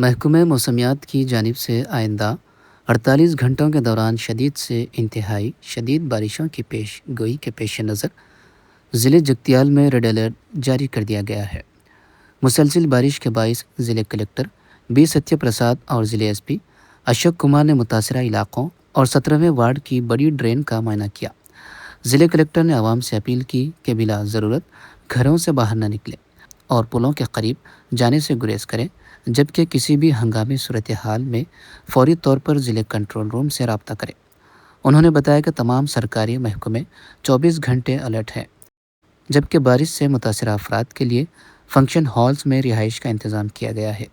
महकमे मौसमियात की जानिब से आइंदा 48 घंटों के दौरान शदीद से इंतहाई शदीद बारिशों की पेश गोई के पेश नज़र ज़िले जगतियाल में रेड अलर्ट जारी कर दिया गया है। मुसलसिल बारिश के बायस ज़िले कलेक्टर बी सत्य प्रसाद और ज़िले एसपी अशोक कुमार ने मुतासरा इलाकों और 17वें वार्ड की बड़ी ड्रेन का मुआयना किया। ज़िले कलेक्टर ने आवाम से अपील की कि बिला ज़रूरत घरों से बाहर न निकलें और पुलों के करीब जाने से गुरेज करें, जबकि किसी भी हंगामी सूरत हाल में फौरी तौर पर ज़िले कंट्रोल रूम से रब्ता करें। उन्होंने बताया कि तमाम सरकारी महकमे 24 घंटे अलर्ट हैं, जबकि बारिश से मुतासरा अफराद के लिए फंक्शन हॉल्स में रिहाइश का इंतज़ाम किया गया है।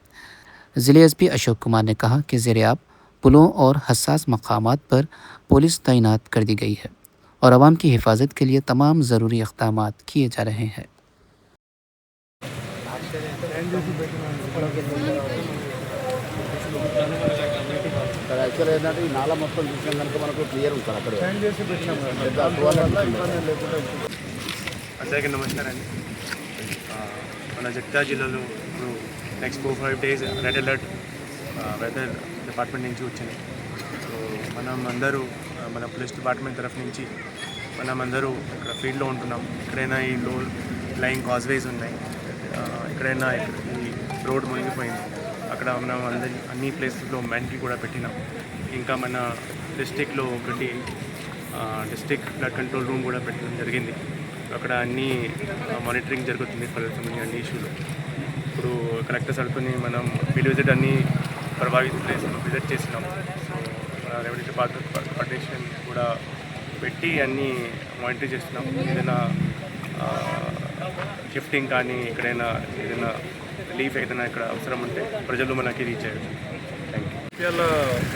ज़िले एसपी अशोक कुमार ने कहा कि ज़ेरे-आब पुलों और हसास मकामात पर पुलिस तैनात कर दी गई है और आवाम की हिफाजत के लिए तमाम ज़रूरी इक़दामात किए जा रहे हैं। యాక్చువల్ ఏంటంటే ఈ నాలా మొత్తం చూసినాం కనుక మనకు క్లియర్ ఉంటుంది అక్కడ అందరికీ నమస్కారం అండి. మన జగిత్యాల జిల్లాలో ఇప్పుడు next 4-5 days red alert weather department నుంచి వచ్చింది. సో మనం అందరూ మన పోలీస్ డిపార్ట్మెంట్ తరఫు నుంచి మనం అందరూ ఇక్కడ ఫీల్డ్లో ఉంటున్నాం. ఎక్కడైనా ఈ లో లైన్ కాజ్వేస్ ఉన్నాయి, ఎక్కడైనా ఈ రోడ్ మునిగిపోయింది, అక్కడ మనం అన్ని ప్లేసెస్లో మెంటరీ కూడా పెట్టినాం. ఇంకా మన డిస్టిక్లో ఒకటి డిస్టిక్ ఫ్లడ్ కంట్రోల్ రూమ్ కూడా పెట్టడం జరిగింది. అక్కడ అన్నీ మానిటరింగ్ జరుగుతుంది ఫర్ సంబంధించిన అన్ని ఇష్యూలు. ఇప్పుడు కలెక్టర్స్ అడుగుని మనం ఫీల్డ్ విజిట్ అన్ని ప్రభావిత ప్లేస్లో విజిట్ చేసినాం. సో మన రెవెన్యూ డిపార్ట్మెంట్ పర్మిషన్ కూడా పెట్టి అన్నీ మానిటర్ చేస్తున్నాం. ఏదైనా షిఫ్టింగ్ కానీ ఎక్కడైనా ఏదైనా రిలీఫ్ ఏదైనా ఇక్కడ అవసరం ఉంటే ప్రజలు మనకి రీచ్ అయ్యారు. Thank you. జగిత్యాల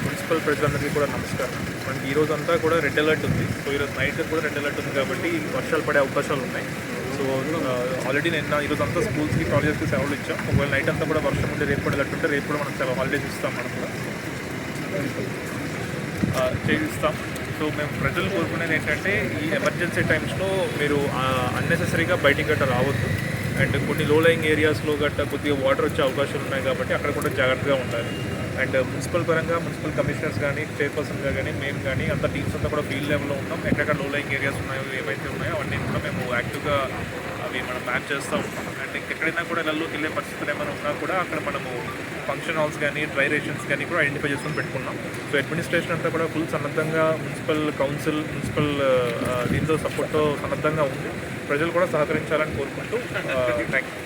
మున్సిపల్ ప్రజలందరికీ కూడా నమస్కారం. మనకి ఈరోజు అంతా కూడా రెడ్ అలర్ట్ ఉంది. సో ఈరోజు నైట్ కూడా రెడ్ అలర్ట్ ఉంది కాబట్టి వర్షాలు పడే అవకాశాలు ఉన్నాయి. సో ఆల్రెడీ నేను ఈరోజు అంతా స్కూల్స్కి కాలేజెస్కి సెలవులు ఇచ్చాం. ఒకవేళ నైట్ అంతా కూడా వర్షం ఉంటే రేపు కూడా అలర్ట్ ఉంటే రేపు కూడా మనం సెలవు హాలిడేస్ ఇస్తాం, మనం కూడా చేయిస్తాం. సో మేము ప్రజలు కోరుకునేది ఏంటంటే ఈ ఎమర్జెన్సీ టైమ్స్లో మీరు అన్నెసెసరీగా బయటికి గట్ట రావద్దు. అండ్ కొన్ని లో లయింగ్ ఏరియాస్లో గట్ట కొద్దిగా వాటర్ వచ్చే అవకాశాలు ఉన్నాయి కాబట్టి అక్కడ కూడా జాగ్రత్తగా ఉండాలి. అండ్ మున్సిపల్ పరంగా మున్సిపల్ కమిషనర్స్ కానీ చైర్పర్సన్గా కానీ మేము కానీ అంత టీమ్స్ అంతా కూడా ఫీల్డ్ లెవెల్లో ఉన్నాం. ఎక్కడెక్కడ లో లయింగ్ ఏరియాస్ ఉన్నాయో ఏవైతే ఉన్నాయో అవన్నీ కూడా మేము యాక్టివ్గా అవి మనం మ్యాప్ చేస్తూ ఉంటాం. అండ్ ఎక్కడైనా కూడా ఇళ్ళలోకి వెళ్ళే పరిస్థితులు ఏమైనా ఉన్నా కూడా అక్కడ మనము ఫంక్షన్ హాల్స్ కానీ డ్రై రేషన్స్ కానీ కూడా ఐడెంటిఫై చేసుకొని పెట్టుకున్నాం. సో అడ్మినిస్ట్రేషన్ అంతా కూడా ఫుల్ సన్నద్ధంగా మున్సిపల్ కౌన్సిల్ మున్సిపల్ దీంతో సపోర్ట్తో సన్నద్ధంగా ఉంది. ప్రజలు కూడా సహకరించాలని కోరుకుంటూ థ్యాంక్ యూ.